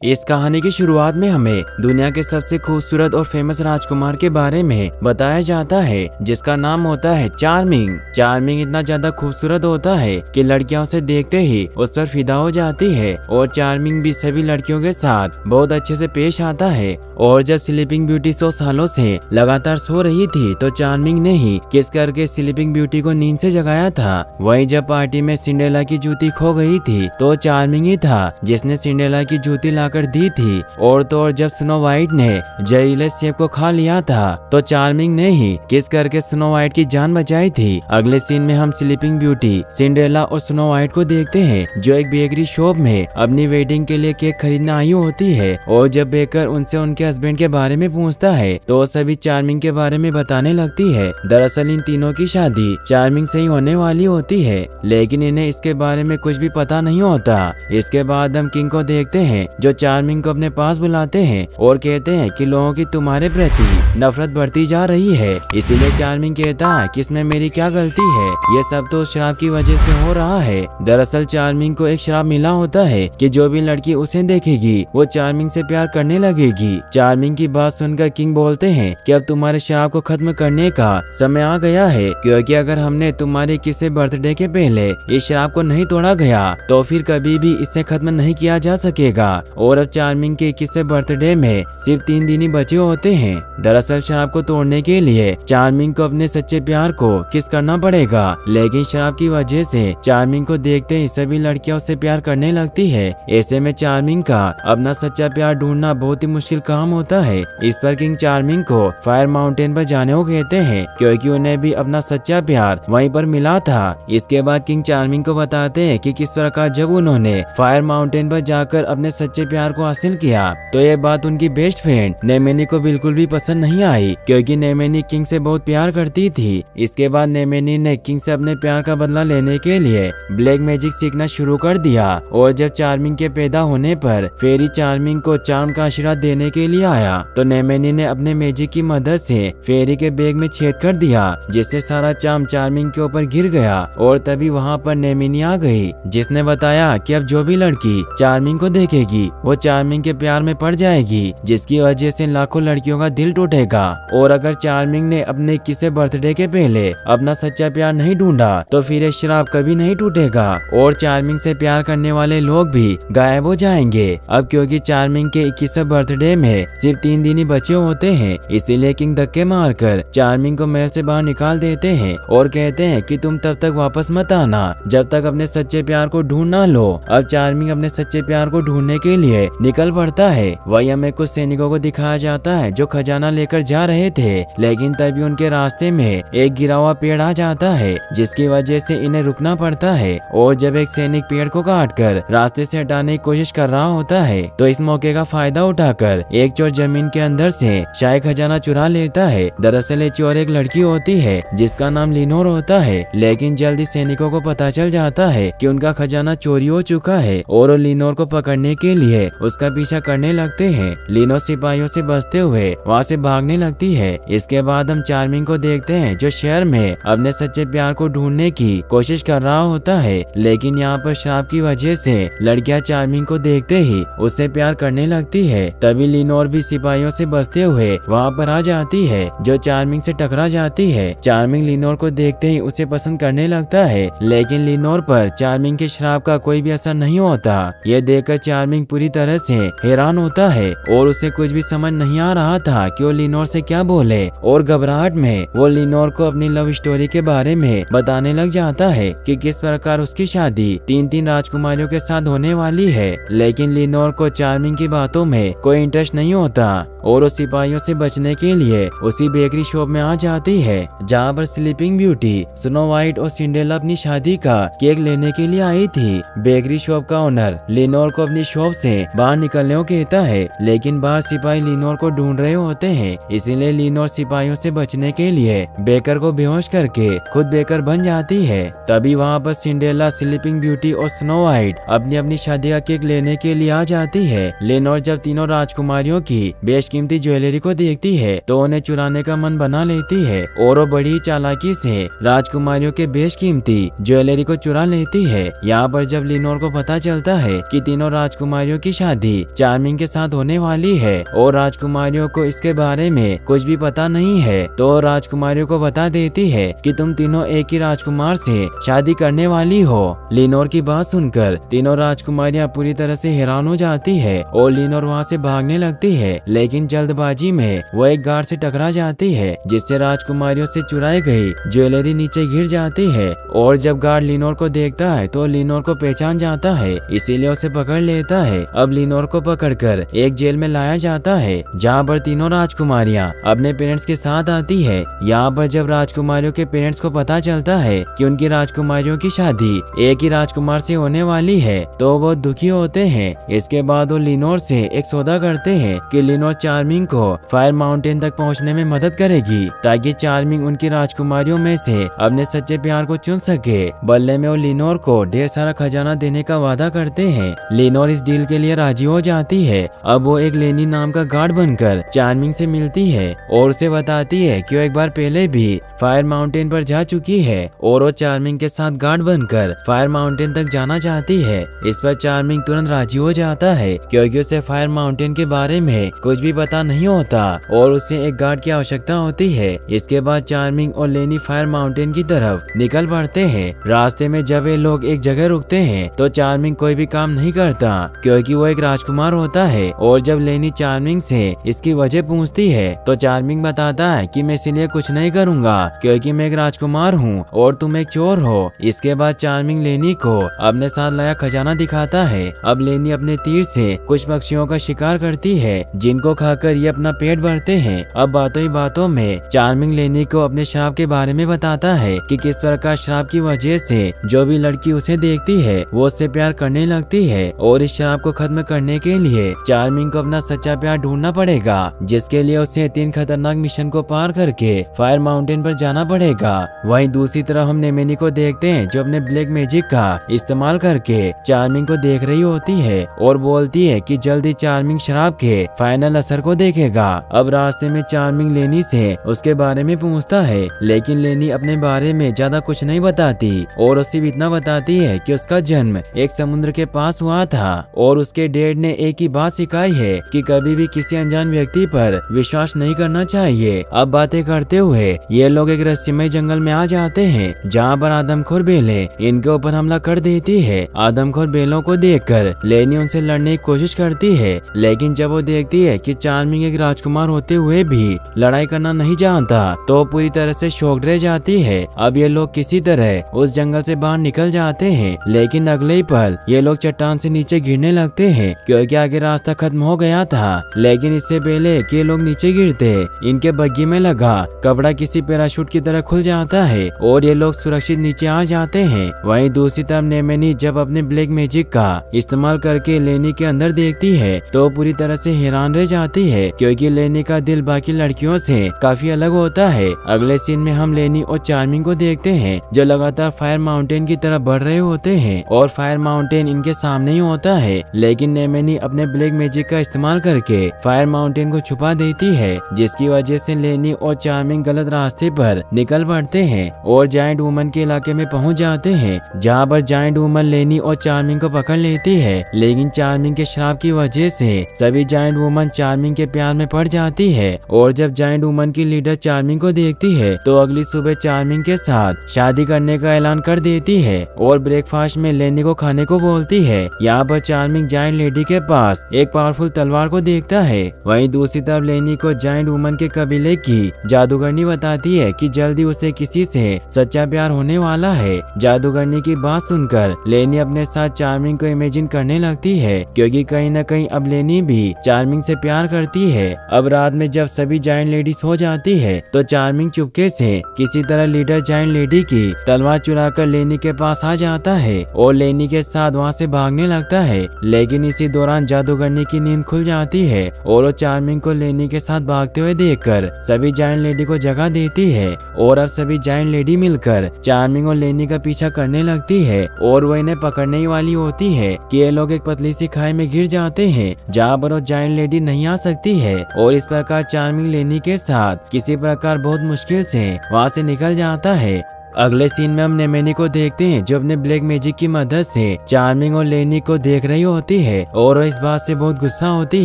इस कहानी की शुरुआत में हमें दुनिया के सबसे खूबसूरत और फेमस राजकुमार के बारे में बताया जाता है, जिसका नाम होता है चार्मिंग। चार्मिंग इतना ज्यादा खूबसूरत होता है कि लड़कियां उसे देखते ही उस पर फिदा हो जाती है और चार्मिंग भी सभी लड़कियों के साथ बहुत अच्छे से पेश आता है। और जब स्लीपिंग ब्यूटी 100 सालों से लगातार सो रही थी तो चार्मिंग ने ही किस करके स्लीपिंग ब्यूटी को नींद से जगाया था। वहीं जब पार्टी में सिंड्रेला की जूती खो गई थी तो चार्मिंग ही था जिसने सिंड्रेला की जूती कर दी थी। और तो और जब स्नो वाइट ने जहरीले सेब को खा लिया था तो चार्मिंग ने ही किस करके स्नो वाइट की जान बचाई थी। अगले सीन में हम स्लीपिंग ब्यूटी, सिंड्रेला और स्नो वाइट को देखते हैं जो एक बेकरी शॉप में अपनी वेडिंग के लिए केक खरीदने आई होती है। और जब बेकर उनसे उनके हस्बैंड के बारे में पूछता है तो सभी चार्मिंग के बारे में बताने लगती है। दरअसल इन तीनों की शादी चार्मिंग से ही होने वाली होती है, लेकिन इन्हें इसके बारे में कुछ भी पता नहीं होता। इसके बाद हम किंग को देखते हैं जो चार्मिंग को अपने पास बुलाते हैं और कहते हैं कि लोगों की तुम्हारे प्रति नफरत बढ़ती जा रही है। इसीलिए चार्मिंग कहता है कि इसमें मेरी क्या गलती है, ये सब तो शराब की वजह से हो रहा है। दरअसल चार्मिंग को एक शराब मिला होता है कि जो भी लड़की उसे देखेगी वो चार्मिंग से प्यार करने लगेगी। चार्मिंग की बात सुनकर किंग बोलते हैं कि अब तुम्हारे शराब को खत्म करने का समय आ गया है, क्योंकि अगर हमने तुम्हारे किसी बर्थडे के पहले इस शराब को नहीं तोड़ा गया तो फिर कभी भी इसे खत्म नहीं किया जा सकेगा। और अब चार्मिंग के 21वें बर्थडे में सिर्फ 3 दिन ही बचे होते हैं। दरअसल शराब को तोड़ने के लिए चार्मिंग को अपने सच्चे प्यार को किस करना पड़ेगा, लेकिन शराब की वजह से चार्मिंग को देखते ही सभी लड़कियां उससे प्यार करने लगती है। ऐसे में चार्मिंग का अपना सच्चा प्यार ढूंढना बहुत ही मुश्किल काम होता है। इस पर किंग चार्मिंग को फायर माउंटेन पर जाने को कहते हैं, क्योंकि उन्हें भी अपना सच्चा प्यार वहीं पर मिला था। इसके बाद किंग चार्मिंग को बताते हैं कि किस प्रकार जब उन्होंने फायर माउंटेन पर जाकर अपने सच्चे प्यार को हासिल किया तो ये बात उनकी बेस्ट फ्रेंड नेमेनी को बिल्कुल भी पसंद नहीं आई, क्योंकि नेमेनी किंग से बहुत प्यार करती थी। इसके बाद नेमेनी ने किंग से अपने प्यार का बदला लेने के लिए ब्लैक मैजिक सीखना शुरू कर दिया। और जब चार्मिंग के पैदा होने पर फेरी चार्मिंग को चार्म का आशीर्वाद देने के लिए आया तो नेमेनी ने अपने मैजिक की मदद से फेरी के बैग में छेद कर दिया, जिससे सारा चार्म चार्मिंग के ऊपर गिर गया। और तभी वहाँ पर नेमेनी आ गई, जिसने बताया कि अब जो भी लड़की चार्मिंग को देखेगी वो चार्मिंग के प्यार में पड़ जाएगी, जिसकी वजह से लाखों लड़कियों का दिल टूटेगा। और अगर चार्मिंग ने अपने किसी बर्थडे के पहले अपना सच्चा प्यार नहीं ढूंढा तो फिर ये शराब कभी नहीं टूटेगा और चार्मिंग से प्यार करने वाले लोग भी गायब हो जाएंगे। अब क्योंकि चार्मिंग के 21वें बर्थडे में सिर्फ 3 दिन ही बचे होते हैं, इसीलिए किंग धक्के मारकर चार्मिंग को महल से बाहर निकाल देते हैं और कहते हैं कि तुम तब तक वापस मत आना जब तक अपने सच्चे प्यार को ढूंढ ना लो। अब चार्मिंग अपने सच्चे प्यार को ढूंढने के लिए निकल पड़ता है। वही हमें कुछ सैनिकों को दिखाया जाता है जो खजाना लेकर जा रहे थे, लेकिन तभी उनके रास्ते में एक गिरा हुआ पेड़ आ जाता है, जिसकी वजह से इन्हें रुकना पड़ता है। और जब एक सैनिक पेड़ को काटकर रास्ते से हटाने की कोशिश कर रहा होता है तो इस मौके का फायदा उठाकर एक चोर जमीन के अंदर से शाही खजाना चुरा लेता है। दरअसल ये चोर एक लड़की होती है जिसका नाम लिनोर होता है, लेकिन जल्दी सैनिकों को पता चल जाता है कि उनका खजाना चोरी हो चुका है और लिनोर को पकड़ने के लिए उसका पीछा करने लगते हैं। लिनोर सिपाहियों से बचते हुए वहाँ से भागने लगती है। इसके बाद हम चार्मिंग को देखते हैं जो शहर में अपने सच्चे प्यार को ढूंढने की कोशिश कर रहा होता है, लेकिन यहाँ पर शराब की वजह से लड़कियां चार्मिंग को देखते ही उससे प्यार करने लगती है। तभी लिनोर भी सिपाहियों से बचते हुए वहाँ पर आ जाती है जो चार्मिंग से टकरा जाती है। चार्मिंग लिनोर को देखते ही उसे पसंद करने लगता है, लेकिन लिनोर पर चार्मिंग के शराब का कोई भी असर नहीं होता। ये देखकर चार्मिंग पूरी तरह से हैरान होता है और उसे कुछ भी समझ नहीं आ रहा था कि वो लिनोर से क्या बोले। और घबराहट में वो लिनोर को अपनी लव स्टोरी के बारे में बताने लग जाता है कि किस प्रकार उसकी शादी 3 राजकुमारियों के साथ होने वाली है। लेकिन लिनोर को चार्मिंग की बातों में कोई इंटरेस्ट नहीं होता और वो सिपाहियों से बचने के लिए उसी बेकरी शॉप में आ जाती है जहाँ पर स्लीपिंग ब्यूटी, स्नो वाइट और सिंड्रेला अपनी शादी का केक लेने के लिए आई थी। बेकरी शॉप का ओनर लिनोर को अपनी शॉप से बाहर निकलने को कहता है, लेकिन बाहर सिपाही लिनोर को ढूंढ रहे होते हैं। इसीलिए लिनोर सिपाहियों से बचने के लिए बेकर को बेहोश करके खुद बेकर बन जाती है। तभी वहाँ पर सिंड्रेला, स्लीपिंग ब्यूटी और स्नो वाइट अपनी अपनी शादी का केक लेने के लिए आ जाती है। लिनोर जब तीनों राजकुमारियों की बेशकीमती ज्वेलरी को देखती है तो उन्हें चुराने का मन बना लेती है और वो बड़ी चालाकी से राजकुमारियों के बेशकीमती ज्वेलरी को चुरा लेती है। यहाँ पर जब लिनोर को पता चलता है कि तीनों राजकुमारियों की शादी चार्मिंग के साथ होने वाली है और राजकुमारियों को इसके बारे में कुछ भी पता नहीं है। तो राजकुमारियों को बता देती है कि तुम तीनों एक ही राजकुमार से शादी करने वाली हो। लिनोर की बात सुनकर तीनों राजकुमारियां पूरी तरह से हैरान हो जाती है और लिनोर वहां से भागने लगती है, लेकिन जल्दबाजी में वो एक गार्ड से टकरा जाती है, जिससे राजकुमारियों से चुराई गई ज्वेलरी नीचे गिर जाती है। और जब गार्ड लिनोर को देखता है तो लिनोर को पहचान जाता है, इसीलिए उसे पकड़ लेता है। अब लिनोर को पकड़कर एक जेल में लाया जाता है, जहाँ पर तीनों राजकुमारियां अपने पेरेंट्स के साथ आती है। यहाँ पर जब राजकुमारियों के पेरेंट्स को पता चलता है कि उनकी राजकुमारियों की शादी एक ही राजकुमार से होने वाली है तो वो दुखी होते हैं। इसके बाद वो लिनोर से एक सौदा करते हैं कि लिनोर चार्मिंग को फायर माउंटेन तक पहुंचने में मदद करेगी, ताकि चार्मिंग उनकी राजकुमारियों में से अपने सच्चे प्यार को चुन सके। बदले में वो लिनोर को ढेर सारा खजाना देने का वादा करते हैं। लिनोर इस डील के लिए राजी हो जाती है। अब वो एक लेनी नाम का गार्ड बनकर चार्मिंग से मिलती है और उसे बताती है कि वो एक बार पहले भी फायर माउंटेन पर जा चुकी है और वो चार्मिंग के साथ गार्ड बनकर फायर माउंटेन तक जाना चाहती है। इस पर चार्मिंग तुरंत राजी हो जाता है, क्योंकि उसे फायर माउंटेन के बारे में कुछ भी पता नहीं होता और उसे एक गार्ड की आवश्यकता होती है। इसके बाद चार्मिंग और लेनी फायर माउंटेन की तरफ निकल पड़ते हैं। रास्ते में जब ये लोग एक जगह रुकते हैं तो चार्मिंग कोई भी काम नहीं करता, क्योंकि वो एक राजकुमार होता है। और जब लेनी चार्मिंग से इसकी वजह पूछती है तो चार्मिंग बताता है कि मैं इसलिए कुछ नहीं करूँगा क्योंकि मैं एक राजकुमार हूँ और तुम एक चोर हो। इसके बाद चार्मिंग लेनी को अपने साथ लाया खजाना दिखाता है। अब लेनी अपने तीर से कुछ पक्षियों का शिकार करती है, जिनको खाकर ये अपना पेट भरते हैं। अब बातों ही बातों में चार्मिंग लेनी को अपने श्राप के बारे में बताता है कि किस प्रकार श्राप की वजह से जो भी लड़की उसे देखती है वो उससे प्यार करने लगती है, और इस श्राप को खत्म करने के लिए चार्मिंग को अपना सच्चा प्यार ढूंढना पड़ेगा, जिसके लिए उसे 3 खतरनाक मिशन को पार करके फायर माउंटेन पर जाना पड़ेगा। वहीं दूसरी तरफ हम नेमेनी को देखते हैं, जो अपने ब्लैक मैजिक का इस्तेमाल करके चार्मिंग को देख रही होती है और बोलती है कि जल्दी चार्मिंग श्राप के फाइनल असर को देखेगा। अब रास्ते में चार्मिंग लेनी से उसके बारे में पूछता है, लेकिन लेनी अपने बारे में ज्यादा कुछ नहीं बताती और उसे भी इतना बताती है कि उसका जन्म एक समुद्र के पास हुआ था और उसके डैड ने एक ही बात सिखाई है कि कभी भी किसी अनजान व्यक्ति पर विश्वास नहीं करना चाहिए। अब बातें करते हुए ये लोग एक रहस्यमय जंगल में आ जाते हैं, जहाँ पर आदमखोर बेलें इनके ऊपर हमला कर देती है। आदमखोर बेलों को देखकर लेनी उनसे लड़ने की कोशिश करती है, लेकिन जब वो देखती है कि चार्मिंग एक राजकुमार होते हुए भी लड़ाई करना नहीं जानता तो पूरी तरह से शॉक्ड रह जाती है। अब ये लोग किसी तरह उस जंगल से बाहर निकल जाते हैं, लेकिन अगले ही पल ये लोग चट्टान से नीचे गिरने लगते हैं, क्योंकि आगे रास्ता खत्म हो गया था। लेकिन इससे पहले कि ये लोग नीचे गिरते इनके बग्गी में लगा कपड़ा किसी पैराशूट की तरह खुल जाता है और ये लोग सुरक्षित नीचे आ जाते हैं। वहीं दूसरी तरफ नेमेनी जब अपने ब्लैक मैजिक का इस्तेमाल करके लेनी के अंदर देखती है तो पूरी तरह से हैरान रह जाती है, क्योंकि लेनी का दिल बाकी लड़कियों से काफी अलग होता है। अगले सीन में हम लेनी और चार्मिंग को देखते हैं, जो लगातार फायर माउंटेन की तरफ बढ़ रहे होते हैं और फायर माउंटेन इनके सामने ही होता है। लेकिन नेमेनी अपने ब्लैक मैजिक का इस्तेमाल करके फायर माउंटेन को छुपा देती है, जिसकी वजह से लेनी और चार्मिंग गलत रास्ते पर निकल पड़ते हैं और जायंट वुमन के इलाके में पहुंच जाते हैं, जहां पर जायंट वुमन लेनी और चार्मिंग को पकड़ लेती है। लेकिन चार्मिंग के श्राप की वजह से सभी जायंट वुमन चार्मिंग के प्यार में पड़ जाती है और जब जायंट वुमन की लीडर चार्मिंग को देखती है तो अगली सुबह चार्मिंग के साथ शादी करने का ऐलान कर देती है और ब्रेकफास्ट में लेनी को खाने को बोलती है। यहाँ पर चार्मिंग जायंट लेडी के पास एक पावरफुल तलवार को देखता है। वहीं दूसरी तरफ लेनी को जायंट वुमन के कबीले की जादूगरनी बताती है कि जल्दी उसे किसी से सच्चा प्यार होने वाला है। जादूगरनी की बात सुनकर लेनी अपने साथ चार्मिंग को इमेजिन करने लगती है, क्योंकि कहीं न कहीं अब लेनी भी चार्मिंग से प्यार करती है। अब रात में जब सभी जायंट लेडी सो जाती है तो चार्मिंग चुपके से किसी तरह लीडर जायंट लेडी की तलवार चुराकर लेनी के पास आ जाता है और लेनी के साथ वहाँ से भागने लगता है। लेकिन इसी दौरान जादूगरनी की नींद खुल जाती है और वो चार्मिंग को लेनी के साथ भागते हुए देखकर सभी जायंट लेडी को जगा देती है और अब सभी जायंट लेडी मिलकर चार्मिंग और लेनी का पीछा करने लगती है और वो इन्हें पकड़ने ही वाली होती है कि ये लोग एक पतली सी खाई में गिर जाते हैं, जहाँ पर वो जायंट लेडी नहीं आ सकती है और इस प्रकार चार्मिंग लेनी के साथ किसी प्रकार बहुत मुश्किल से वहाँ से निकल जाता है। अगले सीन में हम नेमेनी को देखते हैं जो अपने ब्लैक मैजिक की मदद से चार्मिंग और लेनी को देख रही होती है और वो इस बात से बहुत गुस्सा होती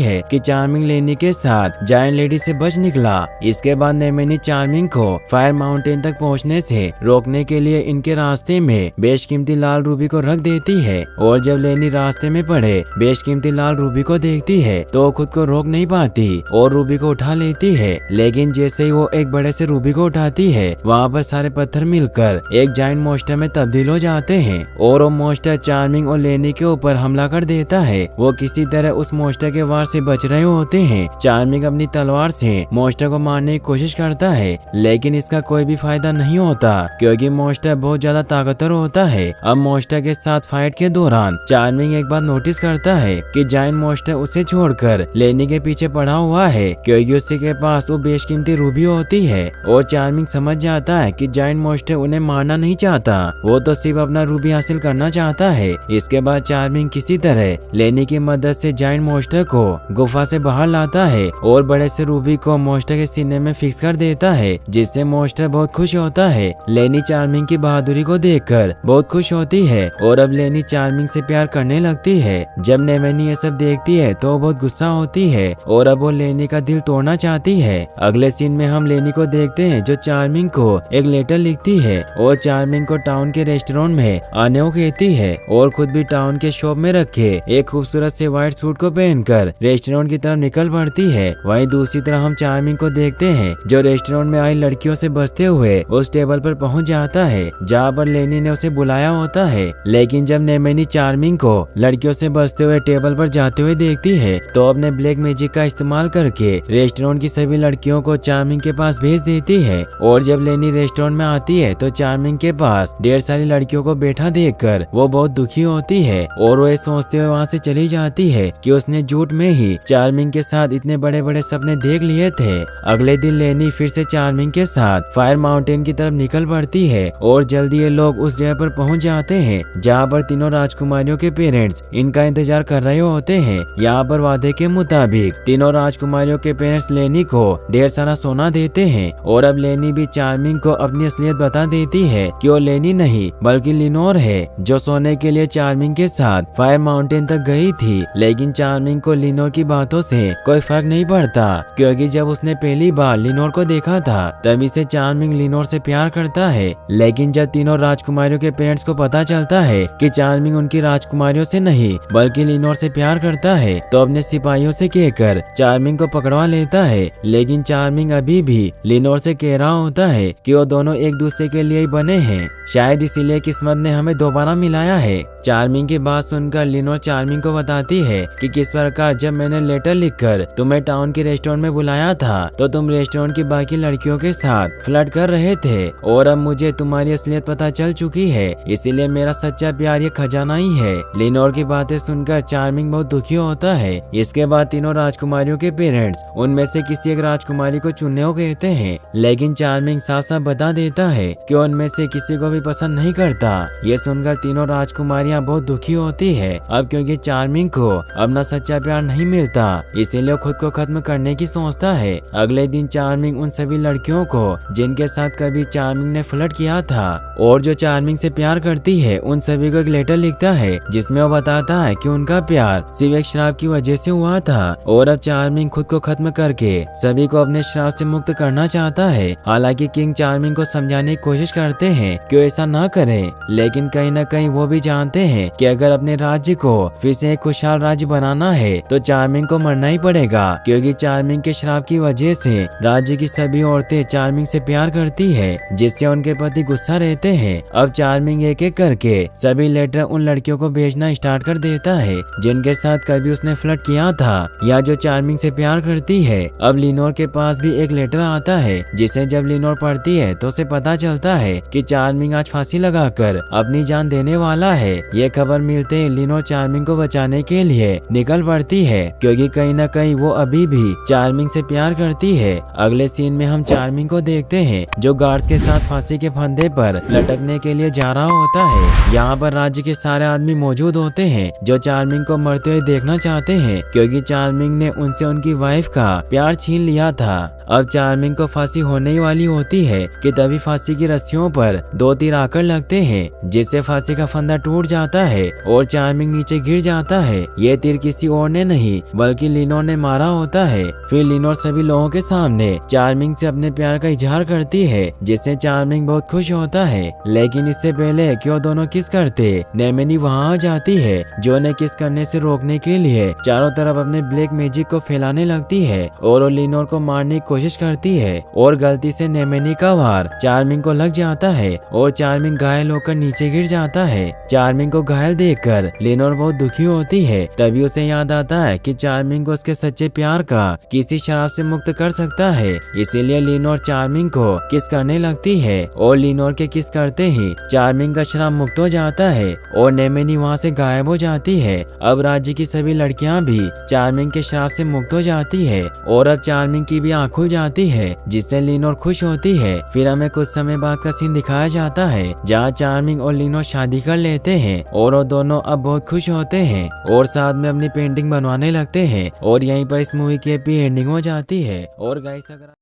है कि चार्मिंग लेनी के साथ जायंट लेडी से बच निकला। इसके बाद नेमेनी चार्मिंग को फायर माउंटेन तक पहुंचने से रोकने के लिए इनके रास्ते में बेशकीमती लाल रूबी को रख देती है और जब लेनी रास्ते में पड़े बेशकीमती लाल रूबी को देखती है तो खुद को रोक नहीं पाती और रूबी को उठा लेती है। लेकिन जैसे ही वो एक बड़े से रूबी को उठाती है वहाँ पर सारे पत्थर मिलकर एक जायंट मॉन्स्टर में तब्दील हो जाते हैं और वो मॉन्स्टर चार्मिंग और लेनी के ऊपर हमला कर देता है। वो किसी तरह उस मॉन्स्टर के वार से बच रहे होते हैं। चार्मिंग अपनी तलवार से मॉन्स्टर को मारने की कोशिश करता है लेकिन इसका कोई भी फायदा नहीं होता क्योंकि मॉन्स्टर बहुत ज्यादा ताकतवर होता है। अब मॉन्स्टर के साथ फाइट के दौरान चार्मिंग एक बात नोटिस करता है कि जायंट मॉन्स्टर उसे छोड़कर लेनी के पीछे पड़ा हुआ है क्योंकि उसी के पास वो बेशकीमती रूबी होती है और चार्मिंग समझ जाता है कि जायंट मॉन्स्टर उन्हें मारना नहीं चाहता, वो तो सिर्फ अपना रूबी हासिल करना चाहता है। इसके बाद चार्मिंग किसी तरह लेनी की मदद से जायंट मॉन्स्टर को गुफा से बाहर लाता है और बड़े से रूबी को मॉन्स्टर के सीने में फिक्स कर देता है जिससे मॉन्स्टर बहुत खुश होता है। लेनी चार्मिंग की बहादुरी को देखकर बहुत खुश होती है और अब लेनी चार्मिंग से प्यार करने लगती है। जब नेमेनी ये सब देखती है तो बहुत गुस्सा होती है और अब वो लेनी का दिल तोड़ना चाहती है। अगले सीन में हम लेनी को देखते हैं जो चार्मिंग को एक लेटर लिखती है और चार्मिंग को टाउन के रेस्टोरेंट में आने को कहती है और खुद भी टाउन के शॉप में रखे एक खूबसूरत से व्हाइट सूट को पहनकर रेस्टोरेंट की तरफ निकल पड़ती है। वहीं दूसरी तरफ हम चार्मिंग को देखते हैं जो रेस्टोरेंट में आई लड़कियों से बचते हुए उस टेबल पर पहुंच जाता है जहाँ पर लेनी ने उसे बुलाया होता है। लेकिन जब नेमेनी चार्मिंग को लड़कियों से बचते हुए टेबल पर जाते हुए देखती है तो अपने ब्लैक मैजिक का इस्तेमाल करके रेस्टोरेंट की सभी लड़कियों को चार्मिंग के पास भेज देती है। और जब लेनी रेस्टोरेंट में आती है तो चार्मिंग के पास ढेर सारी लड़कियों को बैठा देखकर वो बहुत दुखी होती है और वो ये सोचते हुए वहाँ से चली जाती है कि उसने झूठ में ही चार्मिंग के साथ इतने बड़े बड़े सपने देख लिए थे। अगले दिन लेनी फिर से चार्मिंग के साथ फायर माउंटेन की तरफ निकल पड़ती है और जल्दी ये लोग उस जगह पर पहुंच जाते हैं जहाँ पर तीनों राजकुमारियों के पेरेंट्स इनका इंतजार कर रहे होते हैं। यहाँ पर वादे के मुताबिक तीनों राजकुमारियों के पेरेंट्स लेनी को ढेर सारा सोना देते हैं और अब लेनी भी चार्मिंग को अपनी असलियत बता देती है कि वो लेनी नहीं बल्कि लिनोर है जो सोने के लिए चार्मिंग के साथ फायर माउंटेन तक गई थी। लेकिन चार्मिंग को लिनोर की बातों से कोई फर्क नहीं पड़ता क्योंकि जब उसने पहली बार लिनोर को देखा था तभी से चार्मिंग लिनोर से प्यार करता है। लेकिन जब तीनों राजकुमारियों के पेरेंट्स को पता चलता है कि चार्मिंग उनकी राजकुमारियों से नहीं बल्कि लिनोर से प्यार करता है तो अपने सिपाहियों से कहकर चार्मिंग को पकड़वा लेता है। लेकिन चार्मिंग अभी भी लिनोर से कह रहा होता है कि वो दोनों एक दूसरे के लिए ही बने हैं, शायद इसीलिए किस्मत ने हमें दोबारा मिलाया है। चार्मिंग की बात सुनकर लिनोर चार्मिंग को बताती है कि किस प्रकार जब मैंने लेटर लिखकर तुम्हें टाउन के रेस्टोरेंट में बुलाया था तो तुम रेस्टोरेंट की बाकी लड़कियों के साथ फ्लर्ट कर रहे थे और अब मुझे तुम्हारी असलियत पता चल चुकी है, इसीलिए मेरा सच्चा प्यार ये खजाना ही है। लिनोर की बातें सुनकर चार्मिंग बहुत दुखी होता है। इसके बाद तीनों राजकुमारियों के पेरेंट्स उनमें से किसी एक राजकुमारी को चुनने को कहते हैं लेकिन चार्मिंग साफ साफ बता देता है कि उनमें से किसी को भी पसंद नहीं करता। ये सुनकर तीनों राजकुमारियां बहुत दुखी होती है अब क्योंकि चार्मिंग को अपना सच्चा प्यार नहीं मिलता इसीलिए खुद को खत्म करने की सोचता है। अगले दिन चार्मिंग उन सभी लड़कियों को जिनके साथ कभी चार्मिंग ने फ्लर्ट किया था और जो चार्मिंग से प्यार करती है उन सभी को एक लेटर लिखता है जिसमें वो बताता है कि उनका प्यार सिर्फ एक शराब की वजह से हुआ था और अब चार्मिंग खुद को खत्म करके सभी को अपने श्राप से मुक्त करना चाहता है। हालांकि किंग चार्मिंग को समझाने की कोशिश करते हैं कि वो ऐसा ना करे लेकिन कहीं न कहीं वो भी जानते हैं कि अगर अपने राज्य को फिर से एक खुशहाल राज्य बनाना है तो चार्मिंग को मरना ही पड़ेगा क्योंकि चार्मिंग के श्राप की वजह से राज्य की सभी औरतें चार्मिंग से प्यार करती है जिससे उनके पति गुस्सा रहते हैं। अब चार्मिंग एक एक करके सभी लेटर उन लड़कियों को भेजना स्टार्ट कर देता है जिनके साथ कभी उसने फ्लर्ट किया था या जो चार्मिंग से प्यार करती है। अब लिनोर के पास भी एक लेटर आता है जिसे जब लिनोर पढ़ती है तो उसे पता चलता है कि चार्मिंग आज फांसी लगाकर अपनी जान देने वाला है। ये खबर मिलते ही लिनोर चार्मिंग को बचाने के लिए निकल पड़ती है क्योंकि कहीं न कहीं वो अभी भी चार्मिंग से प्यार करती है। अगले सीन में हम चार्मिंग को देखते हैं जो गार्ड्स के साथ फांसी के फंदे पर लटकने के लिए जा रहा होता है। यहाँ पर राज्य के सारे आदमी मौजूद होते हैं जो चार्मिंग को मरते हुए देखना चाहते हैं क्योंकि चार्मिंग ने उनसे उनकी वाइफ का प्यार छीन लिया था। अब चार्मिंग को फांसी होने ही वाली होती है कि तभी फांसी की रस्सियों पर 2 तीर आकर लगते हैं, जिससे फांसी का फंदा टूट जाता है और चार्मिंग नीचे गिर जाता है। ये तीर किसी और ने नहीं बल्कि लिनोर ने मारा होता है। फिर लिनोर सभी लोगों के सामने चार्मिंग से अपने प्यार का इजहार करती है, जिससे चार्मिंग बहुत खुश होता है। लेकिन इससे पहले कि वो दोनों किस करते, नेमेनी वहाँ आ जाती है, जो उन्हें किस करने से रोकने के लिए चारों तरफ अपने ब्लैक मैजिक को फैलाने लगती है और वो लिनोर को मारने की कोशिश करती है और गलती से नेमेनी का वार चार्मिंग को लग जाता है और चार्मिंग घायल होकर नीचे गिर जाता है। चार्मिंग को घायल देखकर लिनोर बहुत दुखी होती है। तभी उसे याद आता है कि चार्मिंग को उसके सच्चे प्यार का किसी शराब से मुक्त कर सकता है। इसीलिए लिनोर चार्मिंग को किस करने लगती है और लिनोर के किस करते ही चार्मिंग का शराब मुक्त हो जाता है और नेमेनी वहाँ से गायब हो जाती है। अब राज्य की सभी लड़कियां भी चार्मिंग के शराब से मुक्त हो जाती है और अब चार्मिंग की भी आँख खुल जाती है, जिससे लिनोर खुश होती है। फिर हमें कुछ समय बाद का सीन दिखाया जाता है जहाँ चार्मिंग और लिनोर शादी कर लेते हैं और वो दोनों अब बहुत खुश होते हैं और साथ में अपनी पेंटिंग बनवाने लगते हैं और यहीं पर इस मूवी की हैप्पी एंडिंग हो जाती है। और गाइस अगर